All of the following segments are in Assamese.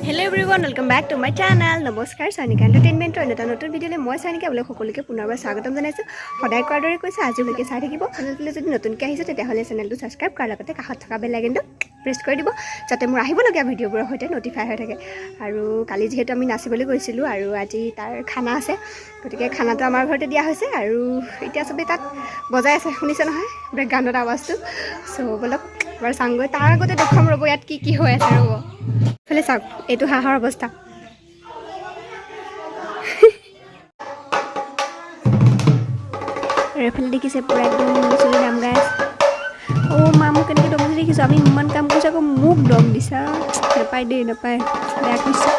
Hello everyone, welcome back to my channel. Namaskar, Sanika Entertainment and another video le moi Sanika blog সকলোকে পুনৰবাৰ স্বাগতম জনাইছো সদায় কোৱাৰ দৰে কৈছে আজি লৈকে চাই থাকিব চেনেলটো যদি নতুনকৈ আহিছে তেতিয়াহলে চেনেলটো সাবস্ক্ৰাইব কৰাৰ লগতে কাষত থকা বেল আইকনটো প্ৰেছ কৰি দিব যাতে মোৰ আহিবলগীয়া ভিডিঅ'বোৰৰ সৈতে নটিফাই হৈ থাকে আৰু কালি যেহেতু আমি নাচিবলৈ গৈছিলো আৰু আজি তাৰ খানা আছে গতিকে খানাটো আমাৰ ঘৰতে দিয়া হৈছে আৰু এতিয়া সবে তাত বজাই আছে শুনিছে নহয় ব্ৰেকগ্ৰাউণ্ডৰ আৱাজটো সো বলক এবাৰ চাংগৈ তাৰ আগতে দেখুৱাম ৰ'ব ইয়াত কি কি হৈ আছে ৰ'ব ফলে চাওক এইটো হাঁহৰ অৱস্থা ৰেফেল দেখিছে পুৰা একদম চলি নাম গাই ও মামু কেনেকৈ দম দেখিছোঁ আমি ইমান কাম কৰিছোঁ আকৌ মোক দম দিছা নাপায় দেই নাপায় বেয়া কৰিছে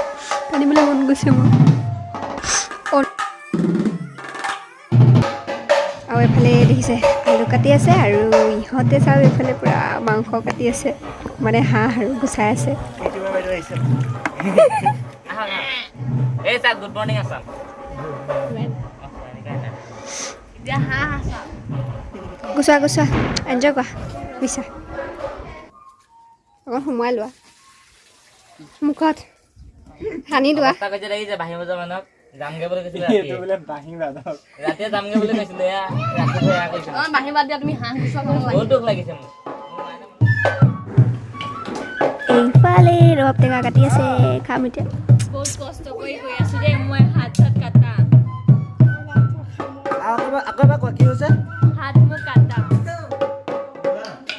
কান্দিবলৈ মন গৈছে মোৰ আৰু এফালে দেখিছে আলু কাটি আছে আৰু ইহঁতে চাওঁ এইফালে পুৰা মাংস কাটি আছে মানে হাঁহ আৰু গুচাই আছে Hey, sir. Good morning, sir. গুচোৱা গুচোৱা এনজয় কৰা বুজিছা অকণ সোমোৱাই লোৱা মুখত সানি লোৱা এইফালে ৰব টেঙা কাটি আছে খাম এতিয়া বহুত কষ্ট কৰি গৈ আছো দেই মই হাত চাত কাটা আকৌ এবাৰ কোৱা কি হৈছে হাত মোক কাটা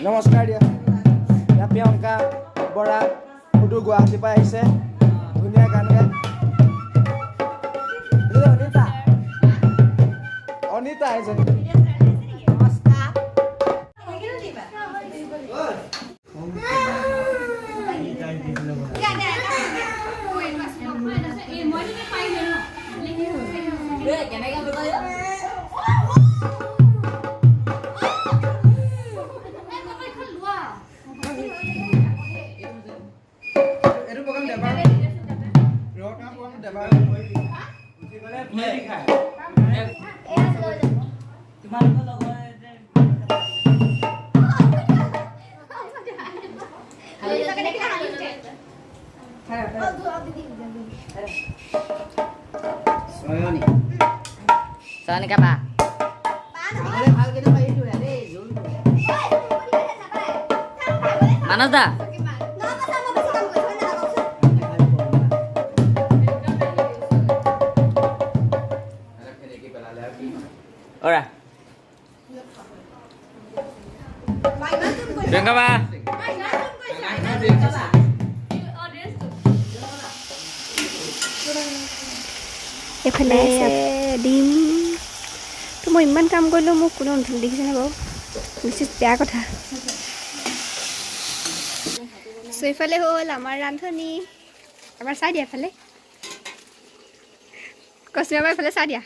নমস্কাৰ দিয়া প্ৰিয়ংকা বৰা সুদু গুৱাহাটীৰ পৰা আহিছে ধুনীয়া গান গায় অনিতা আহিছে Soalnya apa? Mana dah? Ora. Jangan apa? এইফালে ডিম তো মই ইমান কাম কৰিলোঁ মোক কোনো দেখিছেনে বাৰু নিশ্চিত বেয়া কথা চ' এইফালে হ'ল আমাৰ ৰান্ধনি এবাৰ চাই দিয়া এফালে কচমি এবাৰ এইফালে চাই দিয়া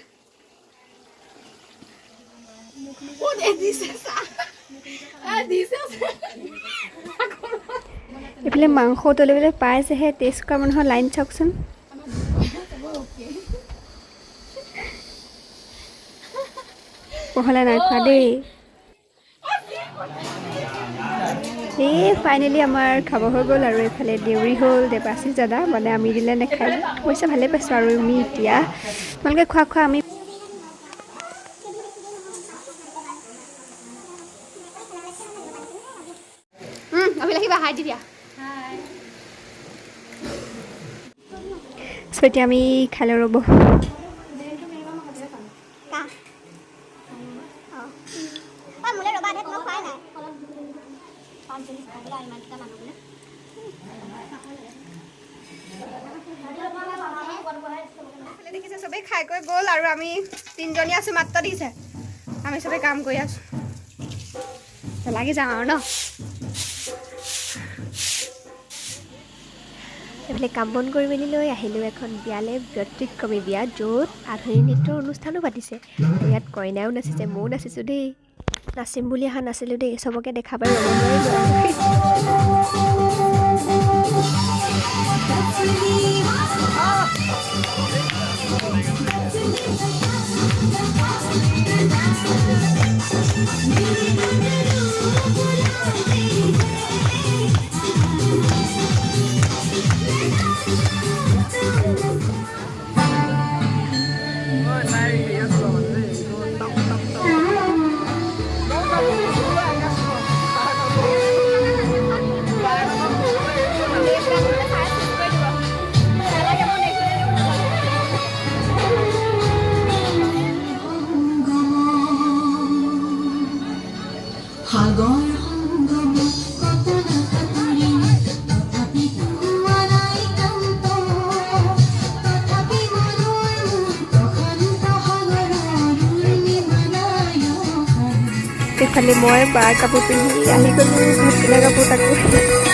এইফালে মাংস উতলিবলৈ পাইছেহে টেষ্ট কৰা মানুহৰ লাইন চাওকচোন পহলা নাই খোৱা দেই এই ফাইনেলি আমাৰ খাব হৈ গ'ল আৰু এইফালে দেউৰী হ'ল দেৱাশীষ দাদা মানে আমি দিলে নেখায় পইচা ভালেই পাইছোঁ আৰু আমি এতিয়া তোমালোকে খোৱা খোৱা আমি অভিলাষী হাই দি দিয়া চ' এতিয়া আমি খালে ৰ'ব দেখিছে চবেই খাই কৈ গ'ল আৰু আমি তিনিজনী আছোঁ মাত্ৰ দিছে আমি চবেই কাম কৰি আছোঁ লাগি যাওঁ আৰু ন এইফালে কাম বন কৰি মেলি লৈ আহিলোঁ এখন বিয়ালৈ ব্যতিক্ৰমী বিয়া য'ত আধুনিক নৃত্যৰ অনুষ্ঠানো পাতিছে ইয়াত কইনাও নাচিছে ময়ো নাচিছোঁ দেই নাচিম বুলি অহা নাছিলোঁ দেই চবকে দেখাবাই ৰ'ব নোৱাৰিলোঁ ইফালে মই বাৰ কাপোৰ পিন্ধি আহি গ'লোঁ ঘৰত পিন্ধা কাপোৰ তাকো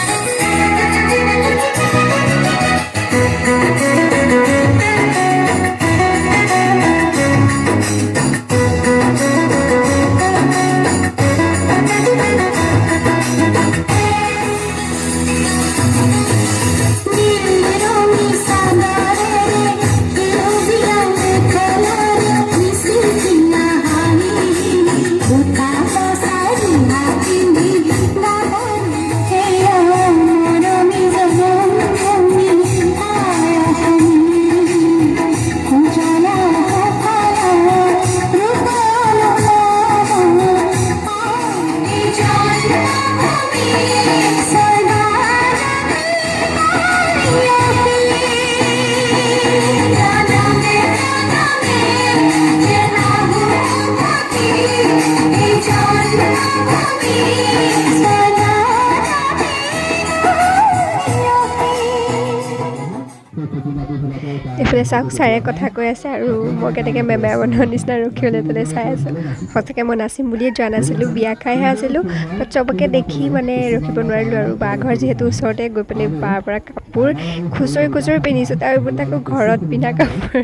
এইফালে চাওক ছাৰে কথা কৈ আছে আৰু মই কেনেকৈ মেমেৰা মানুহৰ নিচিনা ৰখি হ'লে তালৈ চাই আছোঁ সঁচাকৈ মই নাচিম বুলিয়ে যোৱা নাছিলোঁ বিয়া খাইহে আছিলোঁ বাট চবকে দেখি মানে ৰখিব নোৱাৰিলোঁ আৰু বা ঘৰ যিহেতু ওচৰতে গৈ পিনে বাৰ পৰা কাপোৰ খুচৰি পিন্ধিছোঁ তাৰ তাকো ঘৰত পিন্ধা কাপোৰ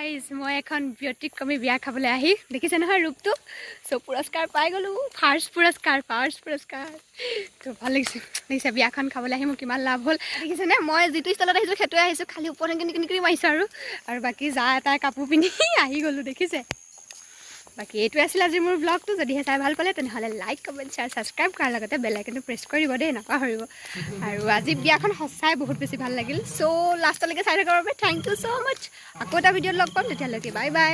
গাইজ মই এখন ব্যতিক্ৰমী বিয়া খাবলৈ আহি দেখিছে নহয় ৰূপটো চ' পুৰস্কাৰ পাই গ'লোঁ ফাৰ্ষ্ট পুৰস্কাৰ তো ভাল লাগিছে দেখিছে বিয়াখন খাবলৈ আহি মোৰ কিমান লাভ হ'ল দেখিছেনে মই যিটো ষ্টাইলত আহিছোঁ সেইটোৱে আহিছোঁ খালি ওপৰত কিনি মাৰিছোঁ আৰু বাকী যা এটা কাপোৰ পিন্ধি আহি গ'লোঁ দেখিছে বাকী এইটোৱে আছিল আজি মোৰ ব্লগটো যদিহে চাই ভাল পালে তেনেহ'লে লাইক কমেণ্ট শ্বেয়াৰ ছাবস্ক্ৰাইব কৰাৰ লগতে বেল আইকনটো প্ৰেছ কৰিব দেই নাপাহৰিব আৰু আজি বিয়াখন সঁচাই বহুত বেছি ভাল লাগিল চ' লাষ্টলৈকে চাই থকাৰ বাবে থেংক ইউ ছ' মাছ আকৌ এটা ভিডিঅ'ত লগ পাম তেতিয়ালৈকে বাই বাই